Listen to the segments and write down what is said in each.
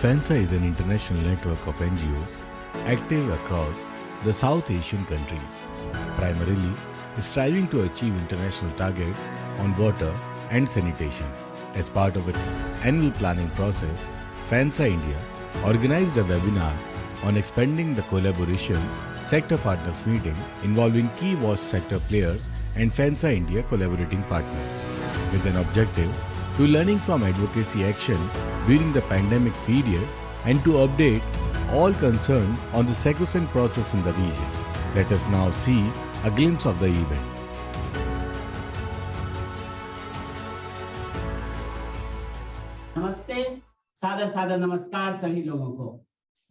FANSA is an international network of NGOs active across the South Asian countries, primarily striving to achieve international targets on water and sanitation. As part of its annual planning process, FANSA India organized a webinar on expanding the collaborations sector partners meeting involving key wash sector players and FANSA India collaborating partners, with an objective to learning from advocacy action during the pandemic period and to update all concerned on the SACOSAN process in the region. Let us now see a glimpse of the event. नमस्ते, सादर सादर नमस्कार सभी लोगों को।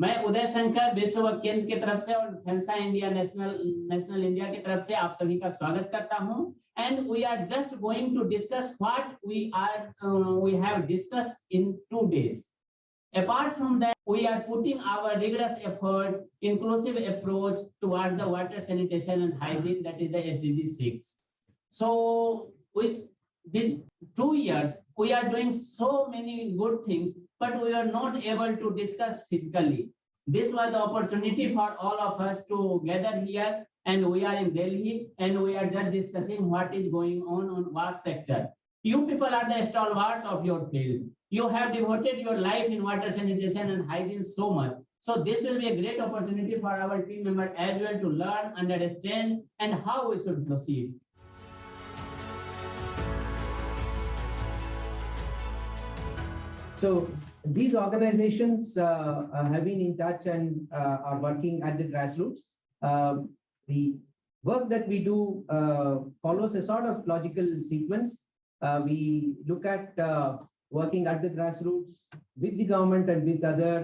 मैं उदय शंकर विश्व केंद्र की तरफ से और फैंसा इंडिया नेशनल इंडिया की तरफ से आप सभी का स्वागत करता हूं। And we are just going to discuss what we have discussed in 2 days. Apart from that, we are putting our rigorous effort, inclusive approach towards the water sanitation and hygiene, that is the SDG 6. So with these 2 years, we are doing so many good things, but we are not able to discuss physically. This was the opportunity for all of us to gather here, and we are in Delhi, and we are just discussing what is going on wash sector. You people are the stalwarts of your field. You have devoted your life in water sanitation and hygiene so much. So this will be a great opportunity for our team members as well to learn, understand, and how we should proceed. So these organizations have been in touch and are working at the grassroots. The work that we do follows a sort of logical sequence. We look at working at the grassroots with the government and with other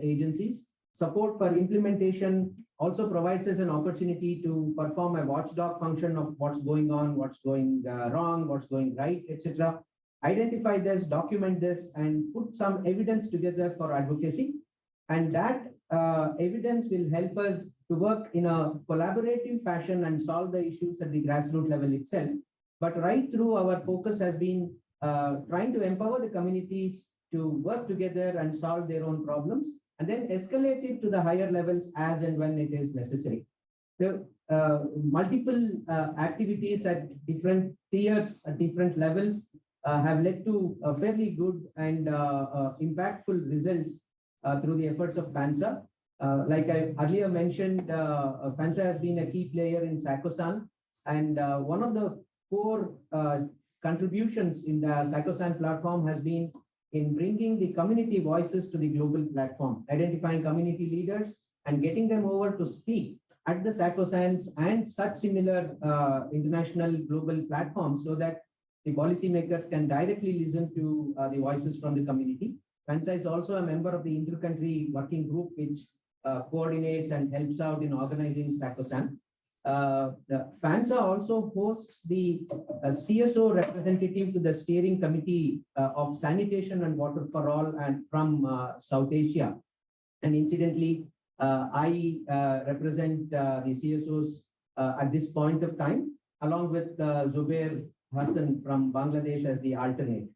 agencies. Support for implementation also provides us an opportunity to perform a watchdog function of what's going on, what's going wrong, what's going right, etc. Identify this, document this, and put some evidence together for advocacy. And that evidence will help us to work in a collaborative fashion and solve the issues at the grassroots level itself. But right through, our focus has been trying to empower the communities to work together and solve their own problems, and then escalate it to the higher levels as and when it is necessary. So multiple activities at different tiers, at different levels, have led to fairly good and impactful results through the efforts of FANSA. Like I earlier mentioned, FANSA has been a key player in SACOSAN, and one of the core contributions in the SACOSAN platform has been in bringing the community voices to the global platform, identifying community leaders and getting them over to speak at the SACOSANs and such similar international global platforms, so that the policymakers can directly listen to the voices from the community. FANSA is also a member of the inter-country working group, which coordinates and helps out in organizing SACOSAN. FANSA also hosts the CSO representative to the steering committee of sanitation and water for all and from South Asia. And incidentally, I represent the CSOs at this point of time, along with Zubair Hassan from Bangladesh as the alternate.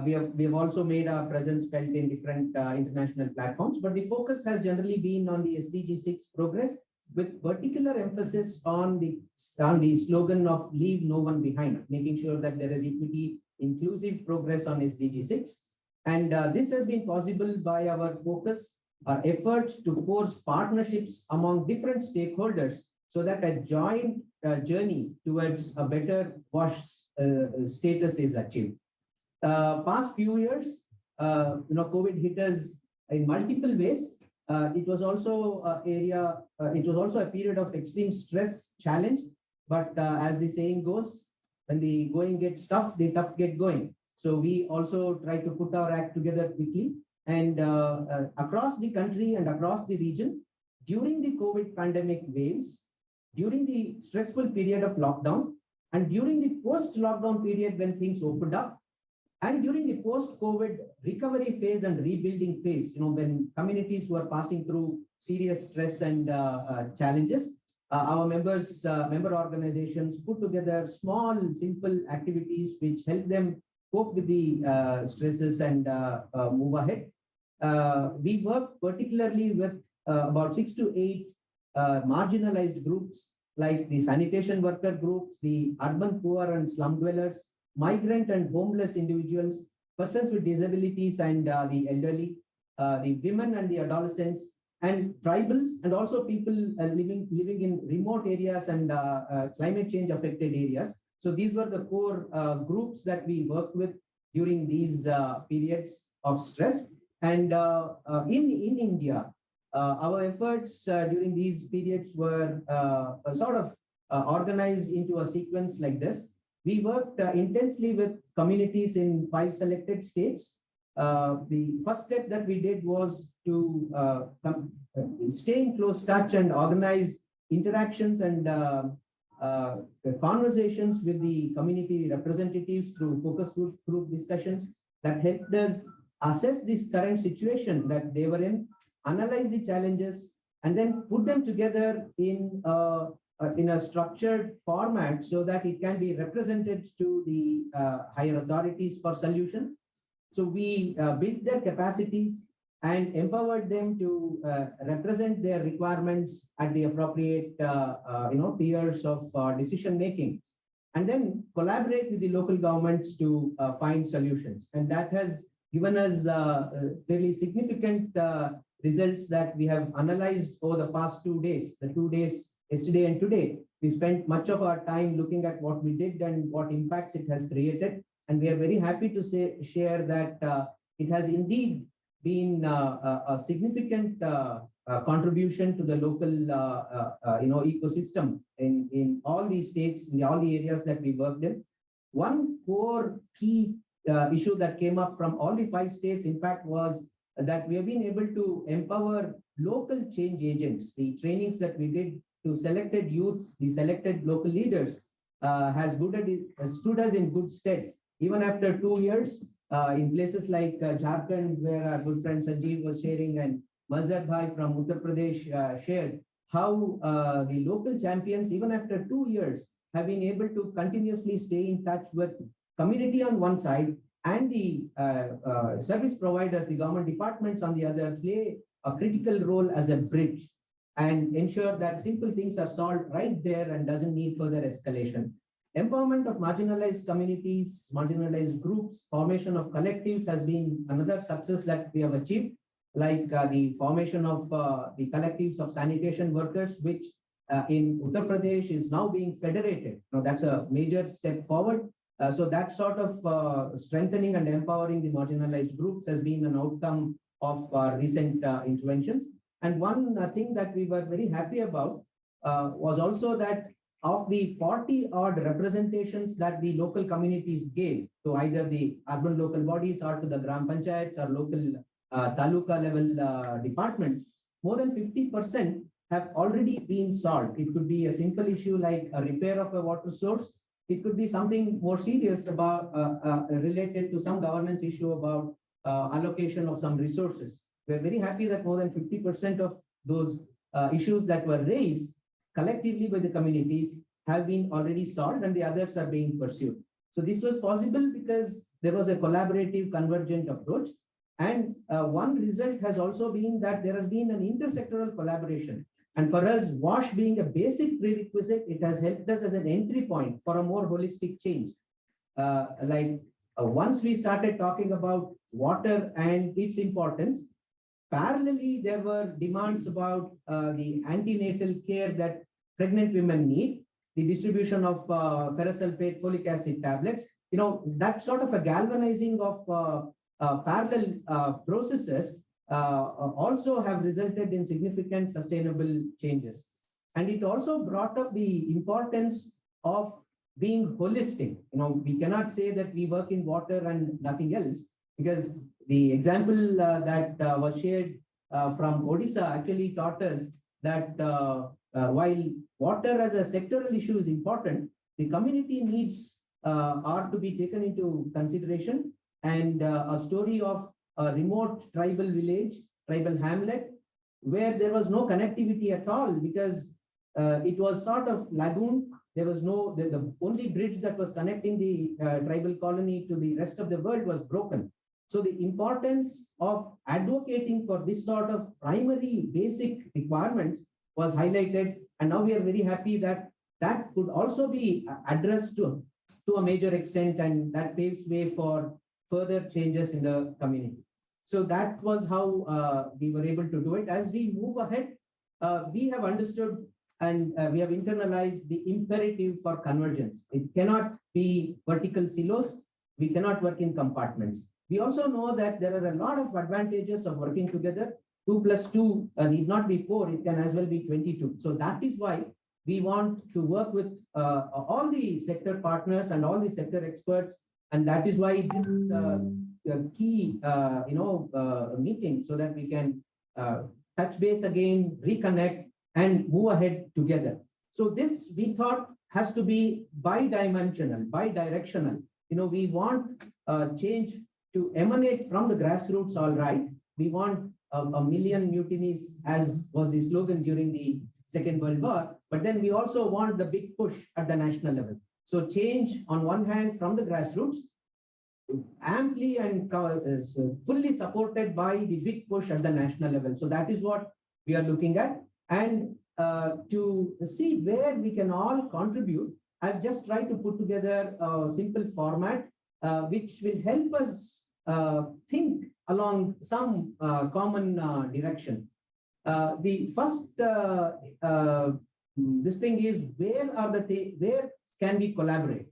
We have also made our presence felt in different international platforms, but the focus has generally been on the SDG 6 progress, with particular emphasis on the slogan of leave no one behind, making sure that there is equity, inclusive progress on SDG 6. And this has been possible by our focus, our efforts to force partnerships among different stakeholders, so that a joint journey towards a better wash status is achieved. Past few years, COVID hit us in multiple ways. It was also a period of extreme stress, challenge. But as the saying goes, when the going gets tough, the tough get going. So we also try to put our act together quickly, and across the country and across the region, during the COVID pandemic waves, during the stressful period of lockdown, and during the post-lockdown period when things opened up, and during the post-COVID recovery phase and rebuilding phase, when communities were passing through serious stress and challenges, our member organizations put together small, simple activities which help them cope with the stresses and move ahead. we work particularly with about 6 to 8 marginalized groups like the sanitation worker groups, the urban poor and slum dwellers, migrant and homeless individuals, persons with disabilities and the elderly, the women and the adolescents, and tribals, and also people living in remote areas and climate change affected areas. So these were the core groups that we worked with during these periods of stress. And in India, our efforts during these periods were sort of organized into a sequence like this. We worked intensely with communities in 5 selected states. The first step that we did was to stay in close touch and organize interactions and conversations with the community representatives through focus group discussions that helped us assess this current situation that they were in, analyze the challenges, and then put them together in a structured format so that it can be represented to the higher authorities for solution. So we built their capacities and empowered them to represent their requirements at the appropriate tiers of decision making, and then collaborate with the local governments to find solutions. And that has given us fairly significant results that we have analyzed over the past 2 days, the 2 days, yesterday and today. We spent much of our time looking at what we did and what impacts it has created. And we are very happy to share that it has indeed been a significant contribution to the local ecosystem in all these states, in all the areas that we worked in. One core key issue that came up from all the 5 states, in fact, was that we have been able to empower local change agents. The trainings that we did to selected youths, the selected local leaders, has stood us in good stead. Even after 2 years, in places like Jharkhand, where our good friend Sanjeev was sharing, and Mazhar Bhai from Uttar Pradesh shared how the local champions, even after 2 years, have been able to continuously stay in touch with community on one side and the service providers, the government departments on the other, play a critical role as a bridge and ensure that simple things are solved right there and doesn't need further escalation. Empowerment of marginalized communities, marginalized groups, formation of collectives has been another success that we have achieved, like the formation of the collectives of sanitation workers, which in Uttar Pradesh is now being federated. Now that's a major step forward. So that sort of strengthening and empowering the marginalized groups has been an outcome of recent interventions. And one thing that we were very happy about was also that of the 40 odd representations that the local communities gave to either the urban local bodies or to the gram panchayats or local taluka level departments, more than 50% have already been solved. It could be a simple issue like a repair of a water source. It could be something more serious about related to some governance issue about allocation of some resources. We're very happy that more than 50% of those issues that were raised collectively by the communities have been already solved, and the others are being pursued. So this was possible because there was a collaborative, convergent approach. And one result has also been that there has been an intersectoral collaboration. And for us, WASH being a basic prerequisite, it has helped us as an entry point for a more holistic change. Once we started talking about water and its importance, parallelly, there were demands about the antenatal care that pregnant women need, the distribution of ferrous sulfate folic acid tablets. You know, that sort of a galvanizing of parallel processes also have resulted in significant sustainable changes. And it also brought up the importance of being holistic. You know, we cannot say that we work in water and nothing else, because the example that was shared from Odisha actually taught us that while water as a sectoral issue is important, the community needs are to be taken into consideration. And a story of a remote tribal village, tribal hamlet, where there was no connectivity at all because it was sort of lagoon. There was no, the only bridge that was connecting the tribal colony to the rest of the world was broken. So the importance of advocating for this sort of primary basic requirements was highlighted. And now we are very happy that that could also be addressed to a major extent, and that paves way for further changes in the community. So that was how we were able to do it. As we move ahead, we have understood and we have internalized the imperative for convergence. It cannot be vertical silos. We cannot work in compartments. We also know that there are a lot of advantages of working together. 2 plus 2 need not be 4, it can as well be 22. So that is why we want to work with all the sector partners and all the sector experts. And that is why this is a key meeting, so that we can touch base again, reconnect, and move ahead together. So this, we thought, has to be bi-dimensional, bi-directional. We want change to emanate from the grassroots, all right. We want a million mutinies, as was the slogan during the Second World War, but then we also want the big push at the national level. So change on one hand from the grassroots, amply and fully supported by the big push at the national level. So that is what we are looking at. And to see where we can all contribute, I've just tried to put together a simple format which will help us think along some common direction. The first this thing is, where can we collaborate?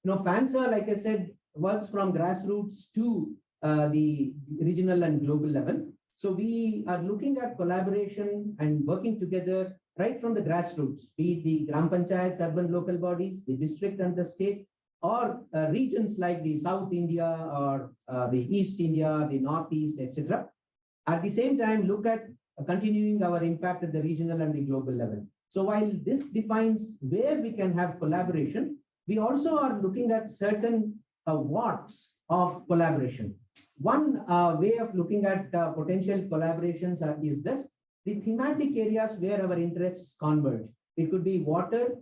FANSA, like I said, works from grassroots to the regional and global level. So we are looking at collaboration and working together right from the grassroots, be it the Gram Panchayats, urban local bodies, the district and the state, or regions like the South India or the East India, the Northeast, etc. At the same time, look at continuing our impact at the regional and the global level. So while this defines where we can have collaboration, we also are looking at certain what's of collaboration. One way of looking at potential collaborations is this: the thematic areas where our interests converge. It could be water,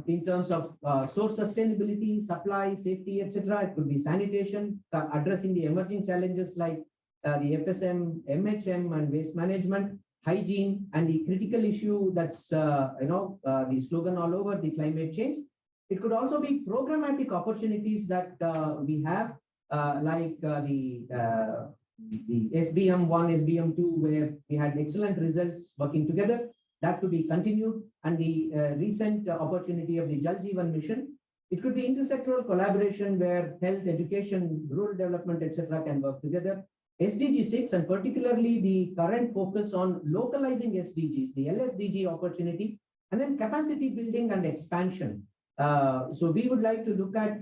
in terms of source sustainability, supply, safety, etc. It could be sanitation, addressing the emerging challenges like the FSM, MHM, and waste management, hygiene, and the critical issue that's the slogan all over, the climate change. It could also be programmatic opportunities that we have, like the SBM 1, SBM 2, where we had excellent results working together. That could be continued, and the recent opportunity of the Jal Jeevan mission. It could be intersectoral collaboration where health, education, rural development, etc. can work together. SDG 6, and particularly the current focus on localizing SDGs, the LSDG opportunity, and then capacity building and expansion. So we would like to look at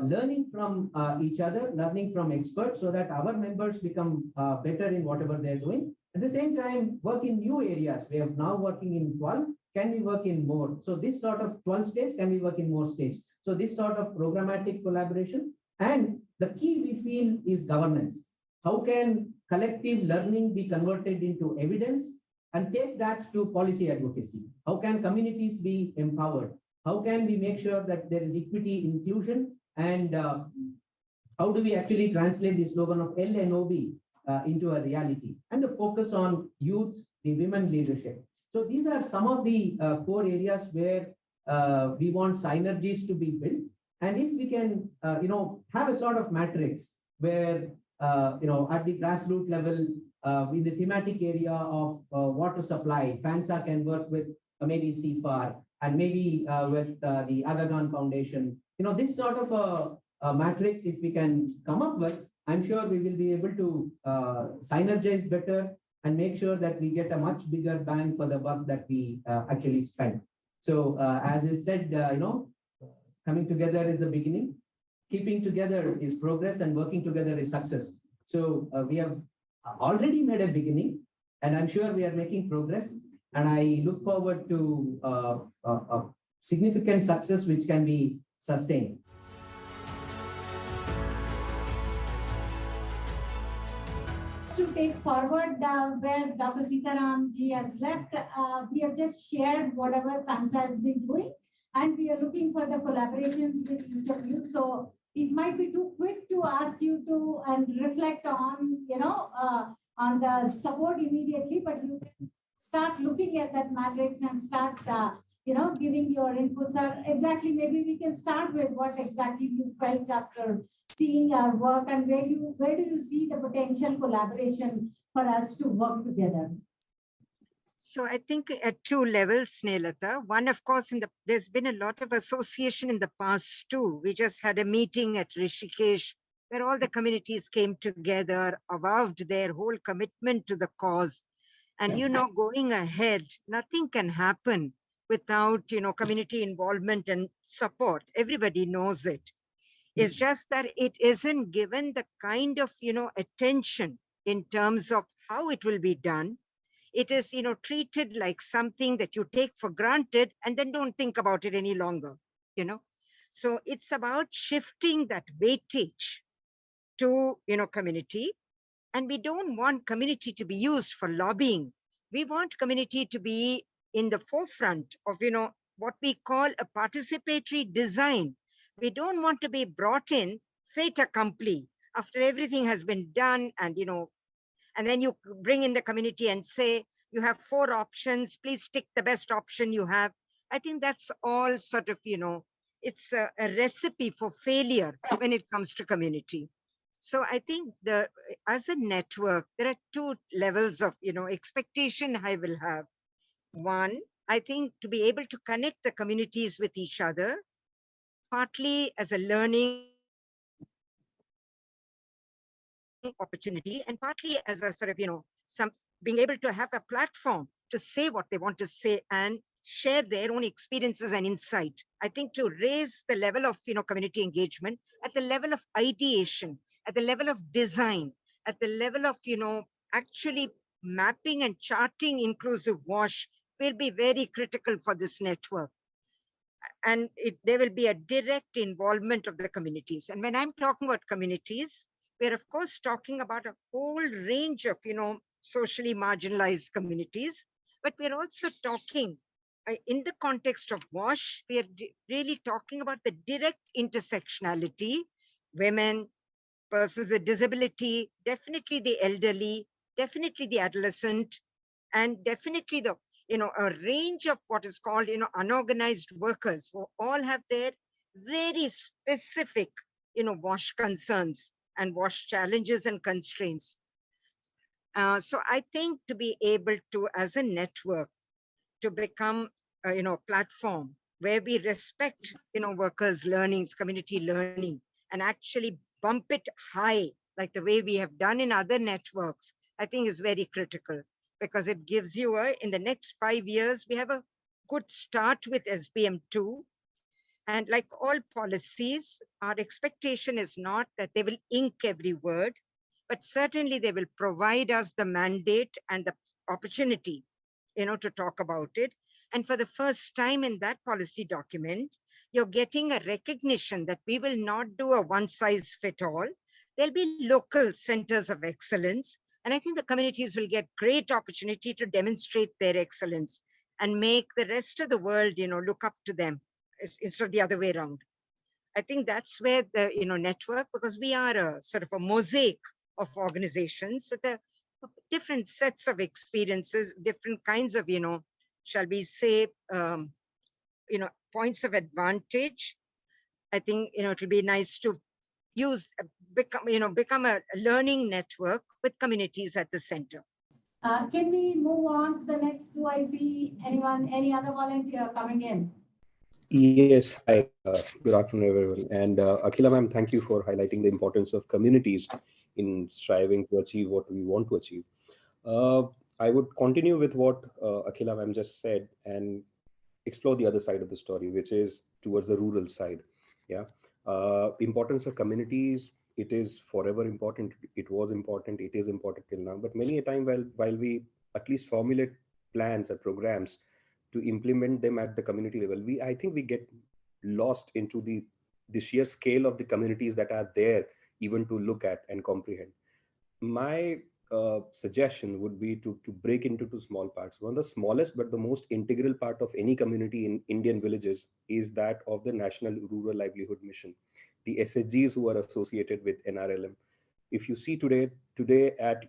learning from each other, learning from experts, so that our members become better in whatever they're doing. At the same time, work in new areas. We are now working in 12. Can we work in more? So this sort of 12 states, can we work in more states? So this sort of programmatic collaboration. And the key we feel is governance. How can collective learning be converted into evidence and take that to policy advocacy? How can communities be empowered? How can we make sure that there is equity, inclusion, and how do we actually translate the slogan of LNOB into a reality? And the focus on youth, the women leadership. So these are some of the core areas where we want synergies to be built. And if we can, have a sort of matrix where, at the grassroots level, in the thematic area of water supply, FANSA can work with maybe CFAR, and maybe with the Aga Khan Foundation. This sort of a matrix, if we can come up with, I'm sure we will be able to synergize better and make sure that we get a much bigger bang for the buck that we actually spend. So as is said, coming together is the beginning. Keeping together is progress, and working together is success. So we have already made a beginning, and I'm sure we are making progress. And I look forward to a significant success which can be sustained. To take forward where Dr. Sitaram ji has left, we have just shared whatever FANSA has been doing, and we are looking for the collaborations with each of you. So it might be too quick to ask you to and reflect on, on the support immediately, but you can start looking at that matrix and start, giving your inputs. Or exactly, maybe we can start with what exactly you felt after seeing our work, and where do you see the potential collaboration for us to work together? So I think at two levels, Snehata. One, of course, there's been a lot of association in the past too. We just had a meeting at Rishikesh where all the communities came together, avowed their whole commitment to the cause. And, going ahead, nothing can happen without, community involvement and support. Everybody knows it. It's just that it isn't given the kind of, attention in terms of how it will be done. It is, treated like something that you take for granted and then don't think about it any longer, So it's about shifting that weightage to, community. And we don't want community to be used for lobbying. We want community to be in the forefront of, what we call a participatory design. We don't want to be brought in fait accompli after everything has been done, and, and then you bring in the community and say, you have 4 options, please pick the best option you have. I think that's all sort of, it's a recipe for failure when it comes to community. So I think as a network, there are 2 levels of, expectation I will have. One, I think to be able to connect the communities with each other, partly as a learning opportunity, and partly as a sort of, being able to have a platform to say what they want to say and share their own experiences and insight. I think to raise the level of, community engagement at the level of ideation, at the level of design, at the level of, actually mapping and charting inclusive WASH will be very critical for this network. And there will be a direct involvement of the communities. And when I'm talking about communities, we're of course talking about a whole range of, socially marginalized communities, but we're also talking in the context of WASH, we are really talking about the direct intersectionality, women, persons with disability, definitely the elderly, definitely the adolescent, and definitely the, a range of what is called, unorganized workers who all have their very specific, WASH concerns and WASH challenges and constraints. So I think to be able to, as a network, to become, a platform where we respect, workers' learnings, community learning, and actually bump it high, like the way we have done in other networks, I think is very critical, because it gives you in the next 5 years, we have a good start with SBM2. And like all policies, our expectation is not that they will ink every word, but certainly they will provide us the mandate and the opportunity, to talk about it. And for the first time in that policy document, you're getting a recognition that we will not do a one-size-fits-all. There'll be local centers of excellence. And I think the communities will get great opportunity to demonstrate their excellence and make the rest of the world, look up to them instead of the other way around. I think that's where the, network, because we are a sort of a mosaic of organizations with a different sets of experiences, different kinds of, shall we say, points of advantage. I think, it'll be nice to become a learning network with communities at the center. Can we move on to the next? Do I see any other volunteer coming in? Yes, hi, good afternoon, everyone. And Akhila ma'am, thank you for highlighting the importance of communities in striving to achieve what we want to achieve. I would continue with what Akhila ma'am just said and explore the other side of the story, which is towards the rural side. Yeah, importance of communities, it is forever important. It was important, it is important till now. But many a time while we at least formulate plans or programs to implement them at the community level, I think we get lost into the sheer scale of the communities that are there even to look at and comprehend. My suggestion would be to break into 2 small parts. One of the smallest but the most integral part of any community in Indian villages is that of the National Rural Livelihood Mission. the SHGs who are associated with NRLM. If you see today at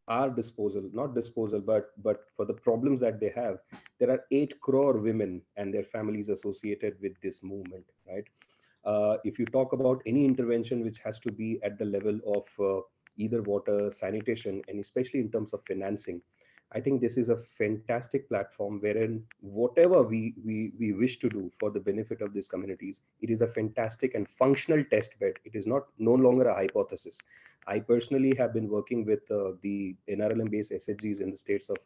our disposal, not disposal, but for the problems that they have, there are 8 crore women and their families associated with this movement, right? If you talk about any intervention which has to be at the level of either water, sanitation, and especially in terms of financing, I think this is a fantastic platform wherein whatever we wish to do for the benefit of these communities, it is a fantastic and functional test bed. It is no longer a hypothesis. I personally have been working with the NRLM-based SHGs in the states of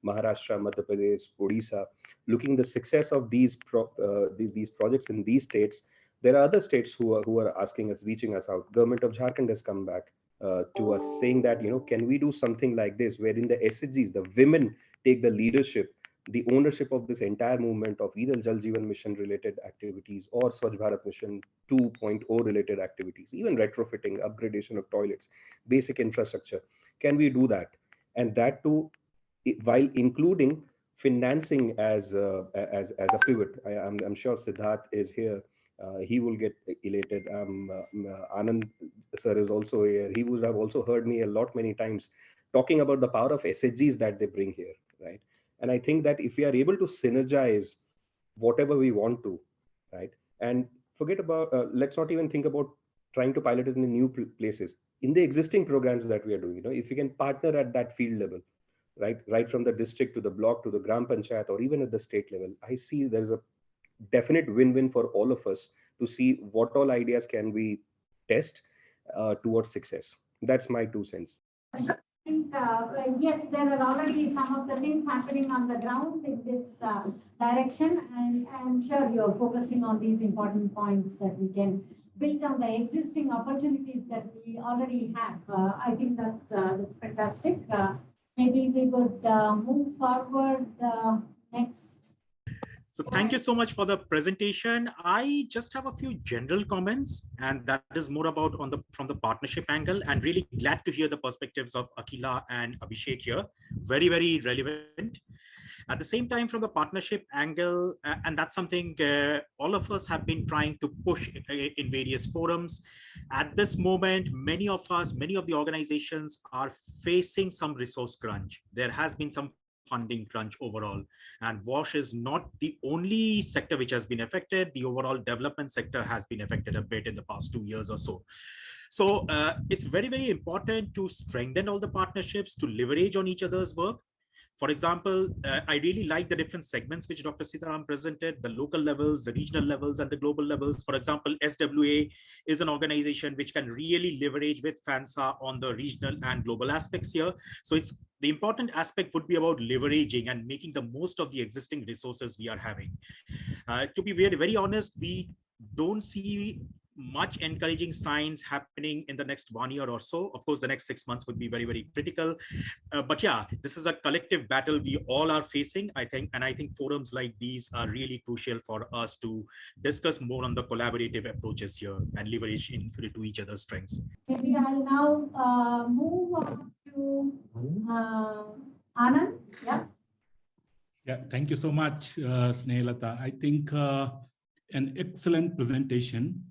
Maharashtra, Madhya Pradesh, Odisha, looking the success of these projects in these states. There are other states who are asking us, reaching us out. Government of Jharkhand has come back to us saying that, can we do something like this, wherein the SHGs, the women, take the leadership, the ownership of this entire movement of either Jal Jeevan Mission related activities or Swachh Bharat Mission 2.0 related activities, even retrofitting, upgradation of toilets, basic infrastructure. Can we do that? And that too, while including financing as a pivot. I'm sure Siddharth is here. He will get elated. Anand sir is also here. He would have also heard me many times talking about the power of SHGs that they bring here, right? And I think that if we are able to synergize whatever we want to, right, and forget about, let's not even think about trying to pilot it in the new places. In the existing programs that we are doing, if we can partner at that field level, right from the district to the block to the Gram Panchayat or even at the state level, I see there's a definite win-win for all of us to see what all ideas can we test towards success. That's my 2 cents. I think, yes, there are already some of the things happening on the ground in this direction, and I'm sure you're focusing on these important points that we can build on the existing opportunities that we already have. I think that's fantastic. Maybe we would move forward next. So thank you so much for the presentation. I just have a few general comments, and that is more about from the partnership angle, and really glad to hear the perspectives of Akila and Abhishek here. Very, very relevant. At the same time, from the partnership angle, and that's something all of us have been trying to push in various forums. At this moment, many of the organizations are facing some resource crunch. There has been some funding crunch overall, and WASH is not the only sector which has been affected. The overall development sector has been affected a bit in the past 2 years or so. So it's very, very important to strengthen all the partnerships, to leverage on each other's work. For example, I really like the different segments which Dr. Sitaram presented, the local levels, the regional levels, and the global levels. For example, SWA is an organization which can really leverage with FANSA on the regional and global aspects here. So the important aspect would be about leveraging and making the most of the existing resources we are having. To be very, very honest, we don't see much encouraging signs happening in the next 1 year or so. Of course, the next 6 months would be very, very critical. But yeah, this is a collective battle we all are facing, I think. And I think forums like these are really crucial for us to discuss more on the collaborative approaches here and leverage into each other's strengths. Maybe I'll now move on to Anand. Yeah. Yeah, thank you so much, Snehalata. I think an excellent presentation,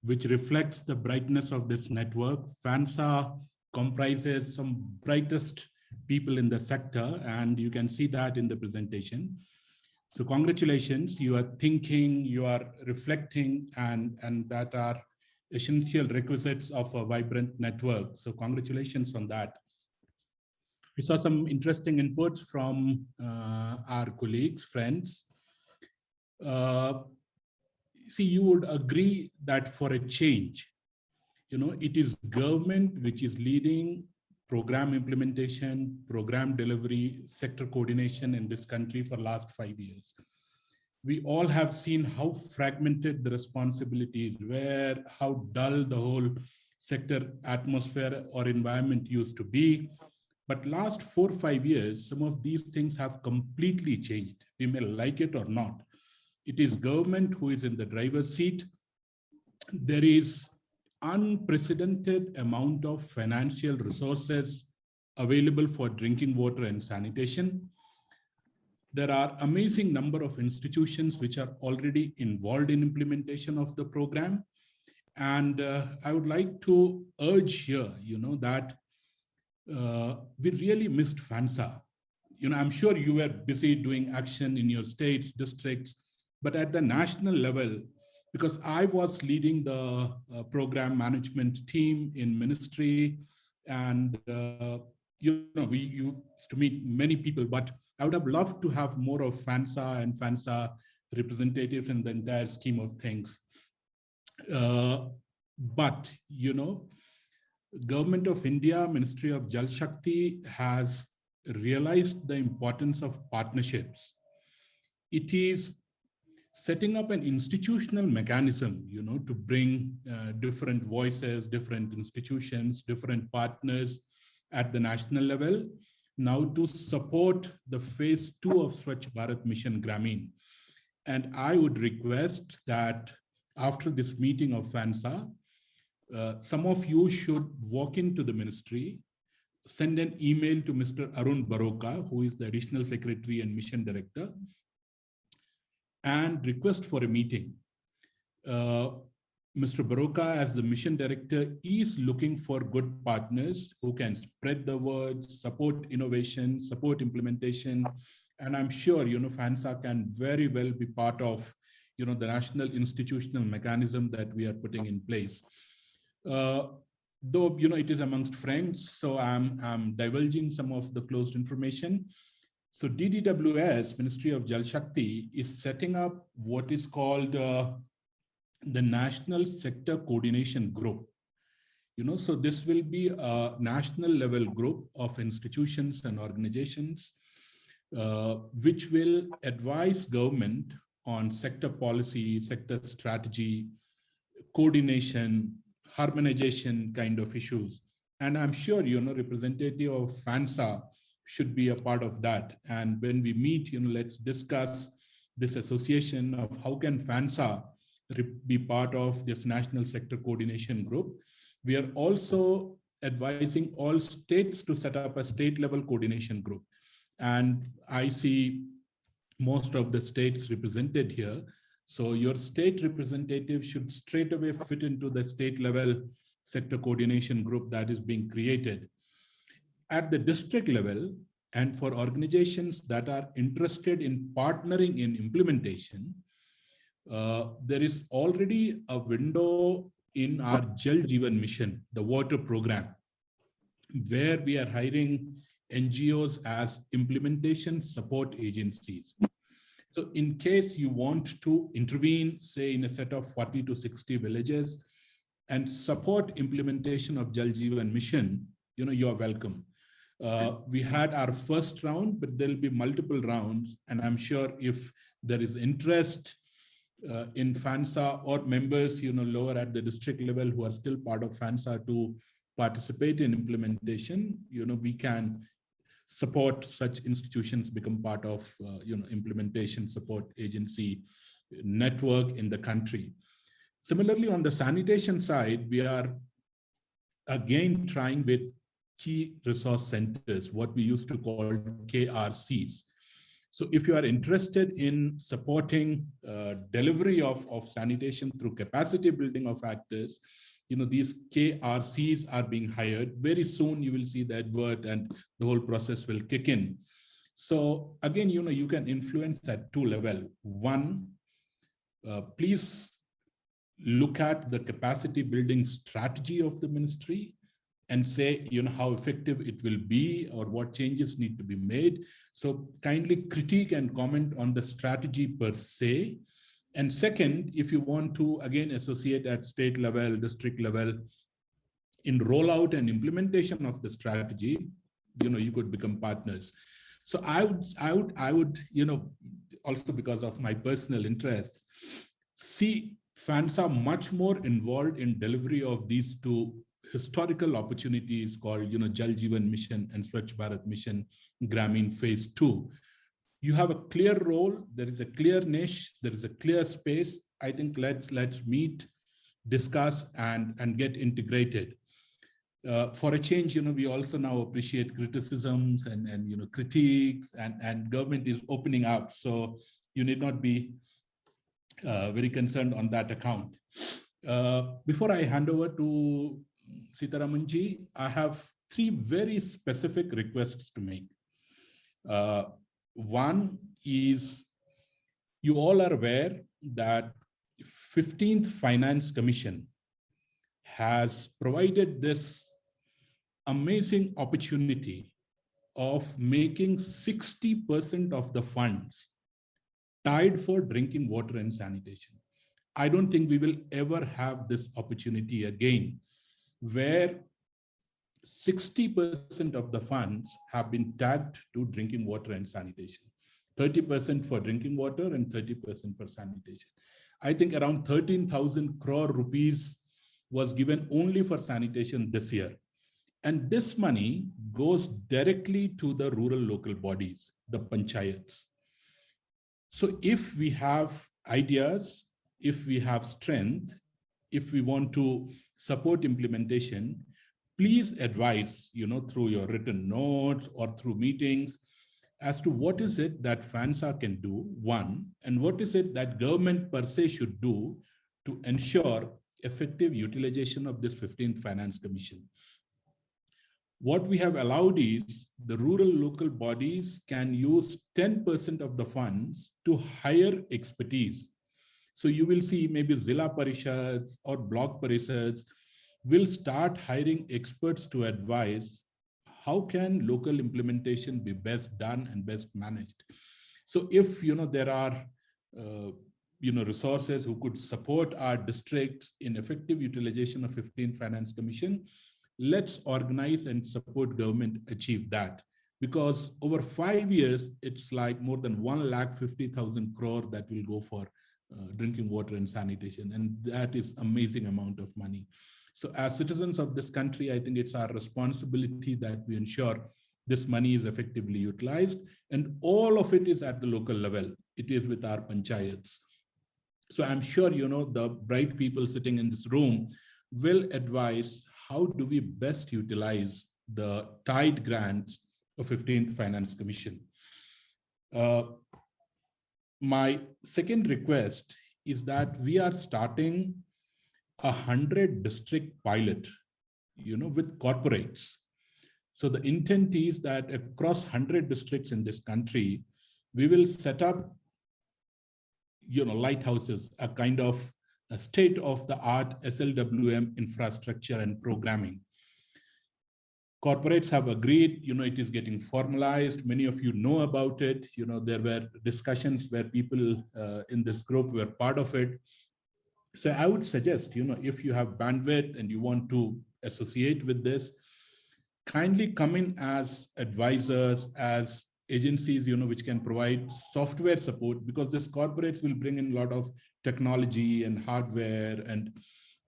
which reflects the brightness of this network. FANSA comprises some brightest people in the sector, and you can see that in the presentation. So congratulations, you are thinking, you are reflecting, and that are essential requisites of a vibrant network. So congratulations on that. We saw some interesting inputs from our colleagues, friends. See, you would agree that for a change, it is government which is leading program implementation, program delivery, sector coordination in this country for the last 5 years. We all have seen how fragmented the responsibilities were, how dull the whole sector atmosphere or environment used to be. But last 4 or 5 years, some of these things have completely changed. We may like it or not. It is government who is in the driver's seat. There is unprecedented amount of financial resources available for drinking water and sanitation. There are amazing number of institutions which are already involved in implementation of the program. And I would like to urge here, that we really missed FANSA. I'm sure you were busy doing action in your states, districts, but at the national level, because I was leading the program management team in ministry, and we used to meet many people, but I would have loved to have more of FANSA and FANSA representatives in the entire scheme of things. But Government of India, Ministry of Jal Shakti has realized the importance of partnerships. It is setting up an institutional mechanism, to bring different voices, different institutions, different partners at the national level, now to support the phase 2 of Swachh Bharat Mission Gramin. And I would request that after this meeting of FANSA, some of you should walk into the ministry, send an email to Mr. Arun Baroka, who is the Additional Secretary and Mission Director, and request for a meeting. Mr. Baroka, as the Mission Director, is looking for good partners who can spread the word, support innovation, support implementation. And I'm sure, FANSA can very well be part of, the national institutional mechanism that we are putting in place. Though, it is amongst friends, so I'm divulging some of the closed information. So DDWS, Ministry of Jal Shakti, is setting up what is called the National Sector Coordination Group. So this will be a national level group of institutions and organizations which will advise government on sector policy, sector strategy, coordination, harmonization kind of issues. And I'm sure, representative of FANSA should be a part of that. And when we meet, let's discuss this association of how can FANSA be part of this National Sector Coordination Group. We are also advising all states to set up a state level coordination group. And I see most of the states represented here. So your state representative should straight away fit into the state level sector coordination group that is being created. At the district level, and for organizations that are interested in partnering in implementation, there is already a window in our Jal Jeevan mission, the water program, where we are hiring NGOs as implementation support agencies. So in case you want to intervene, say in a set of 40 to 60 villages and support implementation of Jal Jeevan mission, you are welcome. We had our first round, but there'll be multiple rounds. And I'm sure if there is interest in FANSA or members, lower at the district level who are still part of FANSA to participate in implementation, we can support such institutions become part of, implementation support agency network in the country. Similarly, on the sanitation side, we are again trying with key resource centers, what we used to call KRCs. So if you are interested in supporting delivery of sanitation through capacity building of actors, these KRCs are being hired. Very soon you will see the advert and the whole process will kick in. So again, you can influence at two levels. One, please look at the capacity building strategy of the ministry and say, how effective it will be or what changes need to be made. So kindly critique and comment on the strategy per se. And second, if you want to, again, associate at state level, district level, in rollout and implementation of the strategy, you could become partners. So I would, also because of my personal interests, see FANSA much more involved in delivery of these two historical opportunities called, Jal Jeevan Mission and Swachh Bharat Mission Gramin Phase 2. You have a clear role, there is a clear niche, there is a clear space. I think let's meet, discuss, and get integrated. For a change, we also now appreciate criticisms and critiques, and government is opening up. So you need not be very concerned on that account. Before I hand over to Sitaramanji, I have 3 very specific requests to make. One is, you all are aware that 15th Finance Commission has provided this amazing opportunity of making 60% of the funds tied for drinking water and sanitation. I don't think we will ever have this opportunity again, where 60% of the funds have been tagged to drinking water and sanitation, 30% for drinking water and 30% for sanitation. I think around 13,000 crore rupees was given only for sanitation this year. And this money goes directly to the rural local bodies, the panchayats. So if we have ideas, if we have strength, if we want to support implementation, please advise, through your written notes or through meetings, as to what is it that FANSA can do, one, and what is it that government per se should do to ensure effective utilization of this 15th Finance Commission. What we have allowed is the rural local bodies can use 10% of the funds to hire expertise. So you will see maybe Zilla Parishads or Block Parishads will start hiring experts to advise how can local implementation be best done and best managed. So if there are resources who could support our districts in effective utilization of 15th Finance Commission, let's organize and support government achieve that. Because over 5 years, it's like more than 1,50,000 crore that will go for drinking water and sanitation. And that is amazing amount of money. So as citizens of this country, I think it's our responsibility that we ensure this money is effectively utilized, and all of it is at the local level. It is with our panchayats. So I'm sure, the bright people sitting in this room will advise how do we best utilize the tied grants of 15th Finance Commission. My second request is that we are starting 100 district pilot, with corporates. So the intent is that across 100 districts in this country, we will set up, lighthouses, a kind of a state-of-the-art SLWM infrastructure and programming. Corporates have agreed, it is getting formalized. Many of you know about it. There were discussions where people in this group were part of it. So I would suggest, if you have bandwidth and you want to associate with this, kindly come in as advisors, as agencies, which can provide software support, because this corporates will bring in a lot of technology and hardware and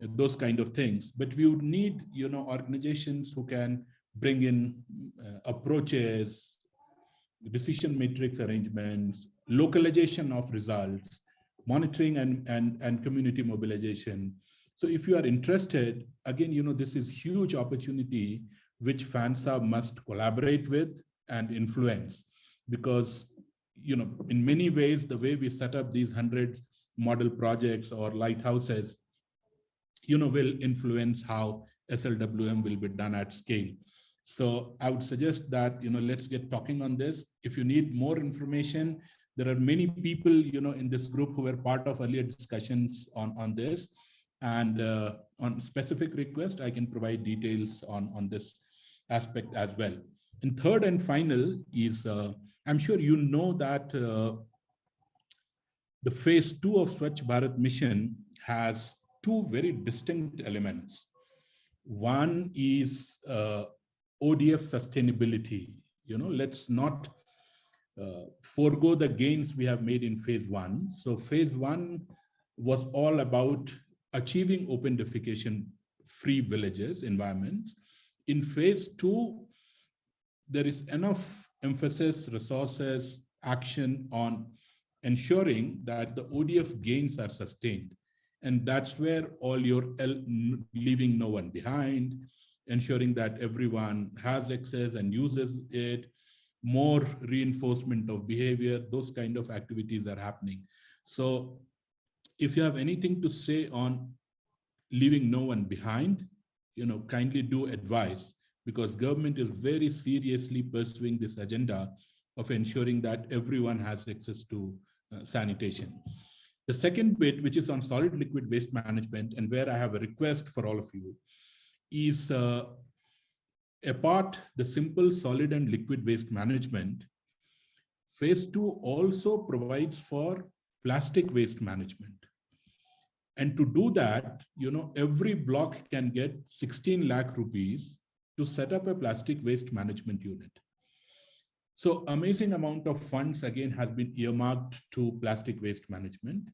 those kind of things. But we would need, organizations who can bring in approaches, decision matrix arrangements, localization of results, monitoring and community mobilization. So if you are interested, again, this is huge opportunity which FANSA must collaborate with and influence, because, in many ways, the way we set up these 100 model projects or lighthouses, will influence how SLWM will be done at scale. So I would suggest that, let's get talking on this. If you need more information, there are many people, in this group who were part of earlier discussions on this. And on specific request, I can provide details on this aspect as well. And third and final is, I'm sure you know that the phase 2 of Swachh Bharat mission has 2 very distinct elements. One is ODF sustainability. Let's not forego the gains we have made in phase 1. So phase 1 was all about achieving open defecation free villages, environments. In phase 2, there is enough emphasis, resources, action on ensuring that the ODF gains are sustained. And that's where all your leaving no one behind, ensuring that everyone has access and uses it, more reinforcement of behavior, those kind of activities are happening. So if you have anything to say on leaving no one behind, kindly do advise, because government is very seriously pursuing this agenda of ensuring that everyone has access to sanitation. The second bit, which is on solid liquid waste management, and where I have a request for all of you, is apart the simple solid and liquid waste management, phase 2 also provides for plastic waste management. And to do that, every block can get 16 lakh rupees to set up a plastic waste management unit. So amazing amount of funds again has been earmarked to plastic waste management.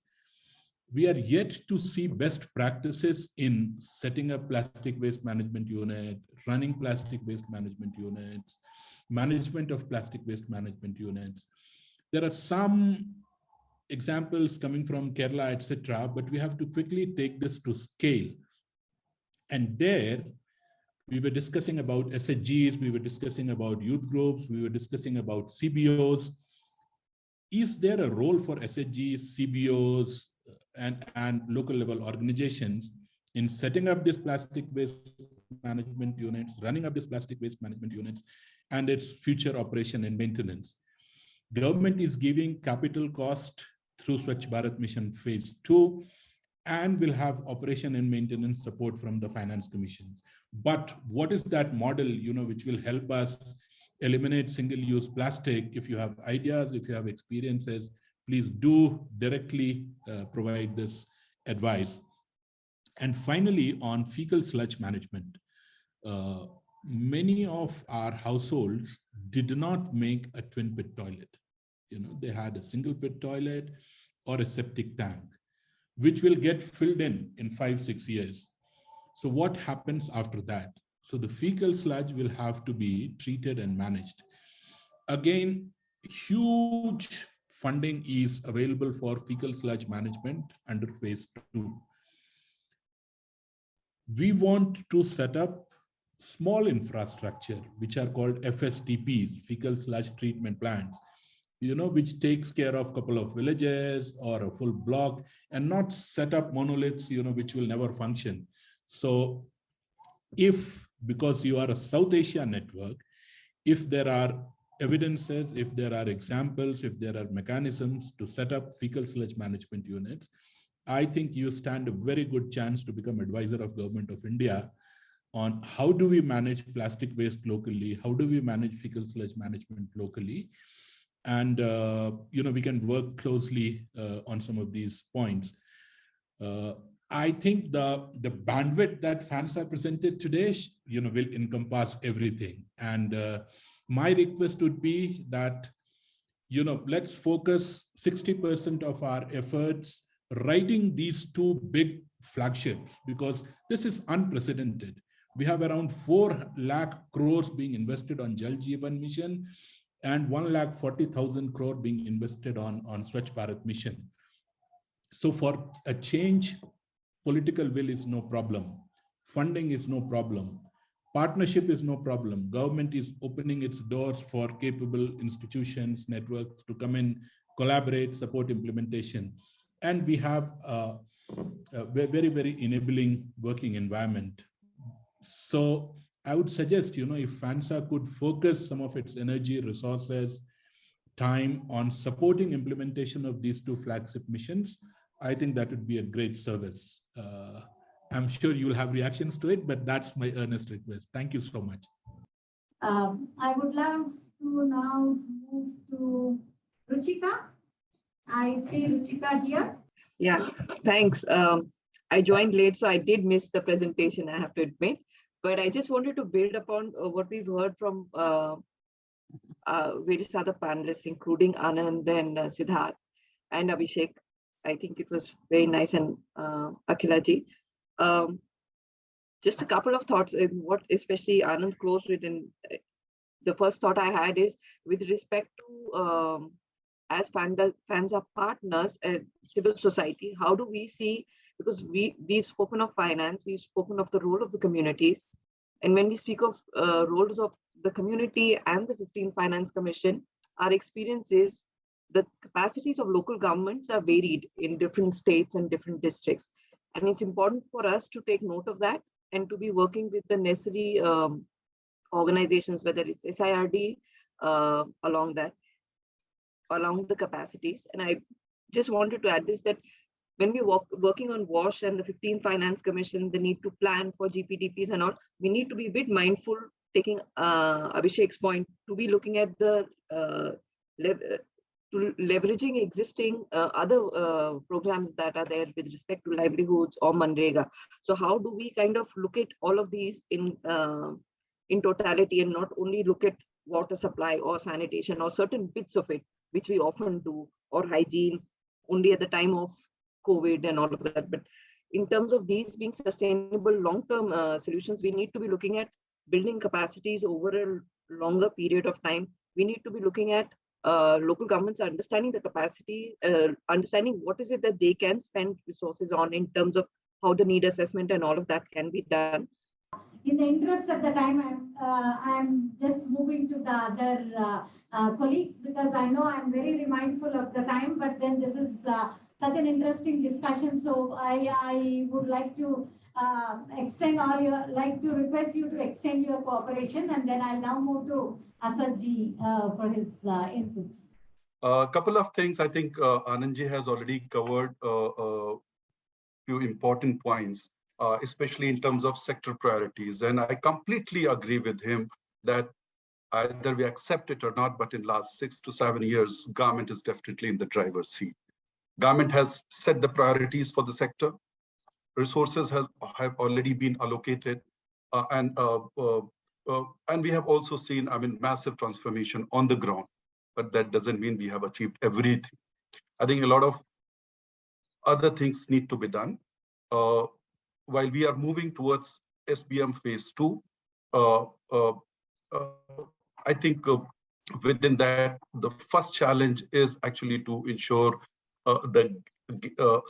We are yet to see best practices in setting up plastic waste management unit, running plastic waste management units, management of plastic waste management units. There are some examples coming from Kerala, etc., but we have to quickly take this to scale. And there, we were discussing about SHGs, we were discussing about youth groups, we were discussing about CBOs. Is there a role for SHGs, CBOs, and local level organizations in setting up this plastic waste management units, running up this plastic waste management units, and its future operation and maintenance? Government is giving capital cost through Swachh Bharat Mission phase 2, and will have operation and maintenance support from the finance commissions. But what is that model, which will help us eliminate single-use plastic? If you have ideas, if you have experiences, please do directly provide this advice. And finally, on fecal sludge management, many of our households did not make a twin pit toilet. They had a single pit toilet or a septic tank, which will get filled in 5-6 years. So what happens after that? So the fecal sludge will have to be treated and managed. Again, huge funding is available for fecal sludge management under phase 2. We want to set up small infrastructure, which are called FSTPs, fecal sludge treatment plants, which takes care of a couple of villages or a full block, and not set up monoliths, which will never function. So because you are a South Asia network, if there are evidences, if there are examples, if there are mechanisms to set up fecal sludge management units, I think you stand a very good chance to become advisor of Government of India on how do we manage plastic waste locally, how do we manage fecal sludge management locally, and we can work closely on some of these points. I think the bandwidth that FANSA presented today, will encompass everything. And my request would be that, let's focus 60% of our efforts writing these 2 big flagships, because this is unprecedented. We have around 4 lakh crores being invested on Jal Jeevan Mission and 1,40,000 crore being invested on Swachh Bharat Mission. So for a change, political will is no problem. Funding is no problem. Partnership is no problem. Government is opening its doors for capable institutions, networks to come in, collaborate, support implementation. And we have a very, very enabling working environment. So I would suggest, if FANSA could focus some of its energy, resources, time on supporting implementation of these 2 flagship missions, I think that would be a great service. I'm sure you'll have reactions to it, but that's my earnest request. Thank you so much. I would love to now move to Ruchika. I see Ruchika here. Yeah, thanks. I joined late, so I did miss the presentation, I have to admit. But I just wanted to build upon what we've heard from various other panelists, including Anand and Siddharth and Abhishek. I think it was very nice, and Akhilaji. Just a couple of thoughts in what especially Anand closed with. And the first thought I had is with respect to as FANSA partners and civil society, how do we see, because we've spoken of finance, we've spoken of the role of the communities. And when we speak of roles of the community and the 15th Finance Commission, our experience is the capacities of local governments are varied in different states and different districts. And it's important for us to take note of that and to be working with the necessary organizations, whether it's SIRD, along the capacities. And I just wanted to add this, that when we working on WASH and the 15th Finance Commission, the need to plan for GPDPs and all, we need to be a bit mindful, taking Abhishek's point, to be looking at the leveraging existing other programs that are there with respect to livelihoods or Manrega. So how do we kind of look at all of these in totality, and not only look at water supply or sanitation or certain bits of it, which we often do, or hygiene only at the time of COVID and all of that. But in terms of these being sustainable long-term solutions, we need to be looking at building capacities over a longer period of time. We need to be looking at local governments understanding the capacity, understanding what is it that they can spend resources on in terms of how the need assessment and all of that can be done. In the interest of the time, I'm just moving to the other colleagues, because I know I'm very mindful of the time, but then this is such an interesting discussion. So I would like to request you to extend your cooperation, and then I'll now move to Asadji for his inputs. A couple of things. I think Anandji has already covered a few important points, especially in terms of sector priorities. And I completely agree with him that either we accept it or not, but in last 6 to 7 years, government is definitely in the driver's seat. Government has set the priorities for the sector. Resources have already been allocated, and we have also seen, massive transformation on the ground. But that doesn't mean we have achieved everything. I think a lot of other things need to be done. While we are moving towards SBM phase 2, I think within that, the first challenge is actually to ensure the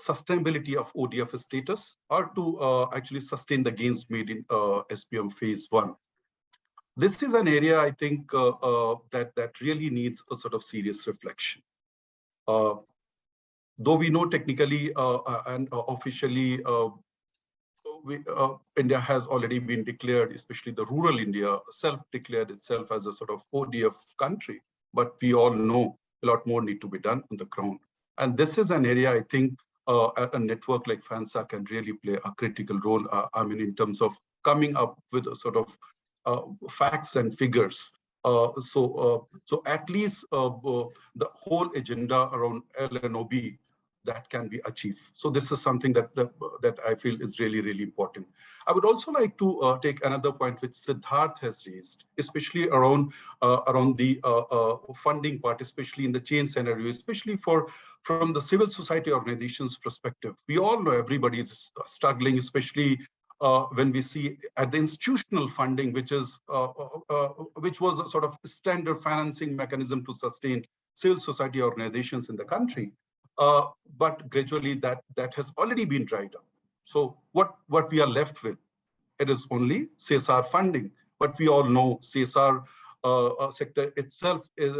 sustainability of ODF status, or to actually sustain the gains made in SBM phase 1. This is an area, I think, that really needs a sort of serious reflection. Though we know technically and officially, India has already been declared, especially the rural India, self-declared itself as a sort of ODF country. But we all know a lot more need to be done on the ground. And this is an area, I think, a network like FANSA can really play a critical role, in terms of coming up with a sort of facts and figures. So at least the whole agenda around LNOB, that can be achieved. So this is something that I feel is really, really important. I would also like to take another point which Siddharth has raised, especially around the funding part, especially in the chain scenario, especially from the civil society organizations perspective. We all know everybody is struggling, especially when we see at the institutional funding, which was a sort of standard financing mechanism to sustain civil society organizations in the country. But gradually that has already been dried up. So what we are left with, it is only CSR funding. But we all know CSR sector itself is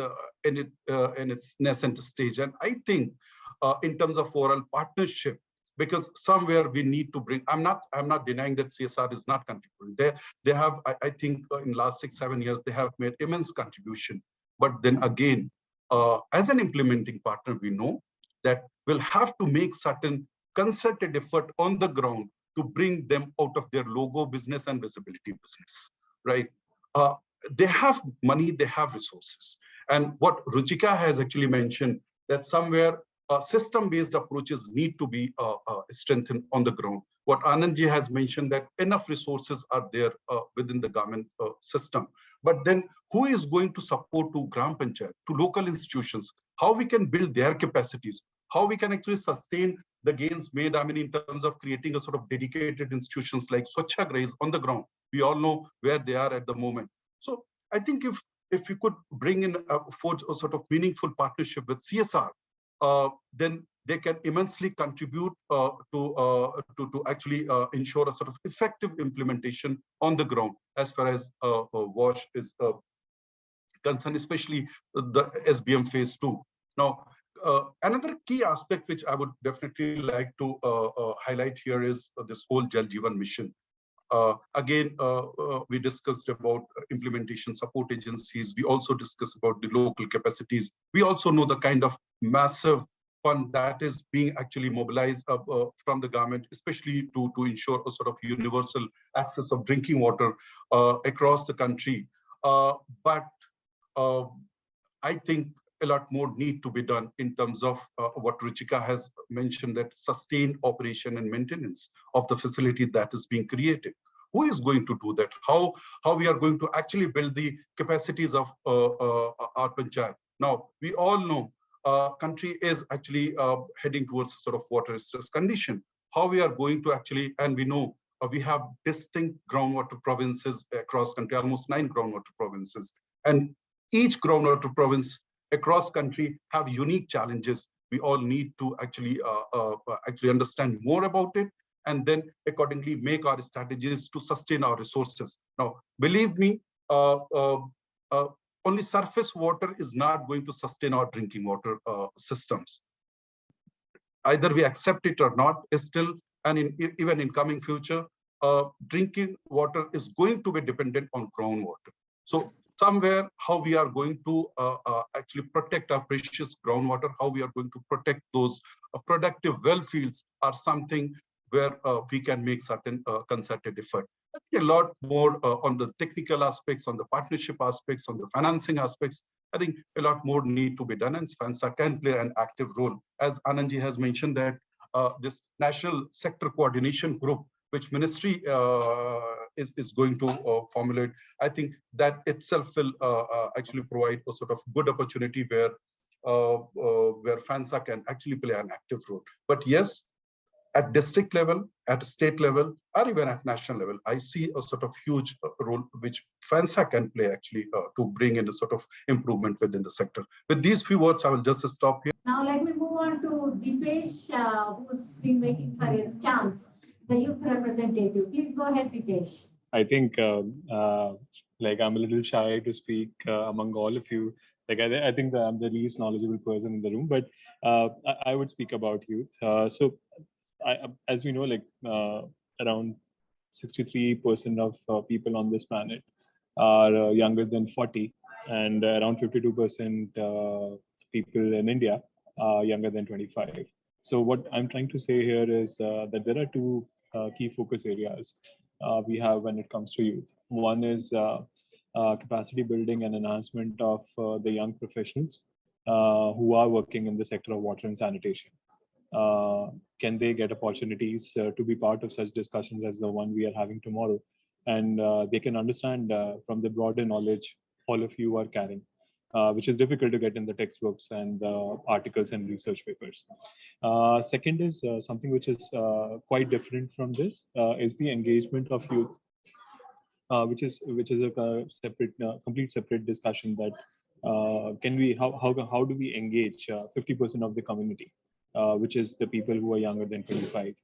in its nascent stage. And I think in terms of overall partnership, because somewhere we need to bring, I'm not denying that CSR is not contributing. They have, I think in last 6-7 years, they have made immense contribution. But then again, as an implementing partner, we know that we'll have to make certain concerted effort on the ground to bring them out of their logo business and visibility business, right? They have money, they have resources. And what Ruchika has actually mentioned, that somewhere system-based approaches need to be strengthened on the ground. What Anandji has mentioned, that enough resources are there within the government system. But then who is going to support to Gram Panchayat, to local institutions, how we can build their capacities, how we can actually sustain the gains made, in terms of creating a sort of dedicated institutions like Swachhagrahi on the ground. We all know where they are at the moment. So I think if we could bring in forge a sort of meaningful partnership with CSR, then they can immensely contribute to actually ensure a sort of effective implementation on the ground as far as WASH is concerned, especially the SBM phase 2. Now, Another key aspect which I would definitely like to highlight here is this whole Jal Jeevan mission. Again, we discussed about implementation support agencies. We also discussed about the local capacities. We also know the kind of massive fund that is being actually mobilized from the government, especially to ensure a sort of universal access of drinking water across the country. But I think a lot more need to be done in terms of what Ruchika has mentioned, that sustained operation and maintenance of the facility that is being created. Who is going to do that? How we are going to actually build the capacities of our panchayat? Now, we all know country is actually heading towards a sort of water stress condition. How we are going to actually, and we know we have distinct groundwater provinces across country, almost 9 groundwater provinces. And each groundwater province across country have unique challenges. We all need to actually understand more about it, and then accordingly make our strategies to sustain our resources. Now, believe me, only surface water is not going to sustain our drinking water systems. Either we accept it or not, is still, and even in coming future, drinking water is going to be dependent on groundwater. So somewhere, how we are going to actually protect our precious groundwater, how we are going to protect those productive well fields are something where we can make certain concerted effort. I think a lot more on the technical aspects, on the partnership aspects, on the financing aspects. I think a lot more need to be done, and FANSA can play an active role. As Anandji has mentioned, that this national sector coordination group, which ministry is going to formulate, I think that itself will actually provide a sort of good opportunity where FANSA can actually play an active role. But yes, at district level, at state level, or even at national level, I see a sort of huge role which FANSA can play actually to bring in a sort of improvement within the sector. With these few words, I will just stop here. Now let me move on to Dipesh, who's been waiting for his chance, the youth representative. Please go ahead, Dipesh. I think like I'm a little shy to speak among all of you. Like I think that I'm the least knowledgeable person in the room, but I would speak about youth. So as we know, like around 63% of people on this planet are younger than 40, and around 52% people in India are younger than 25. So what I'm trying to say here is that there are two key focus areas we have when it comes to youth. One is capacity building and enhancement of the young professionals who are working in the sector of water and sanitation. Can they get opportunities to be part of such discussions as the one we are having tomorrow? And they can understand from the broader knowledge all of you are carrying, which is difficult to get in the textbooks and articles and research papers. Second is something which is quite different from this is the engagement of youth, which is a separate, complete separate discussion that how do we engage 50% of the community, which is the people who are younger than 25.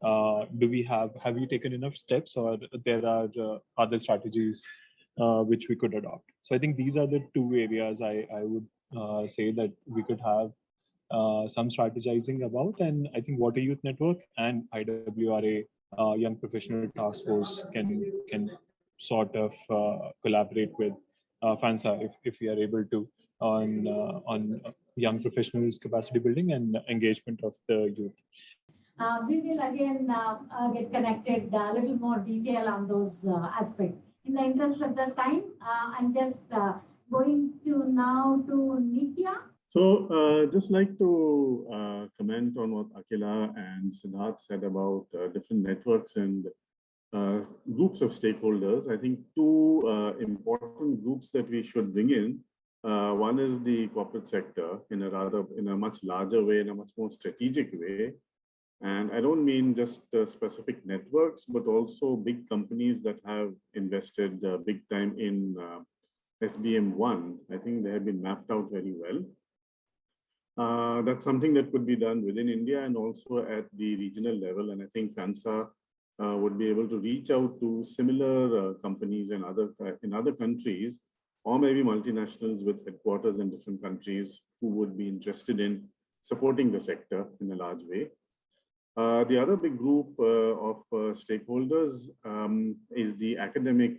Have you taken enough steps, or there are other strategies which we could adopt? So I think these are the two areas I would say that we could have some strategizing about. And I think Water Youth Network and IWRA Young Professional Task Force can sort of collaborate with FANSA if we are able to on young professionals capacity building and engagement of the youth. We will again get connected a little more detail on those aspects. In the interest of the time, I'm just going to now to Nitya. So just like to comment on what Akhila and Siddharth said about different networks and groups of stakeholders. I think two important groups that we should bring in. One is the corporate sector in a much larger way, in a much more strategic way. And I don't mean just specific networks, but also big companies that have invested big time in SBM1. I think they have been mapped out very well. That's something that could be done within India and also at the regional level. And I think FANSA would be able to reach out to similar companies in other countries, or maybe multinationals with headquarters in different countries who would be interested in supporting the sector in a large way. The other big group of stakeholders is the academic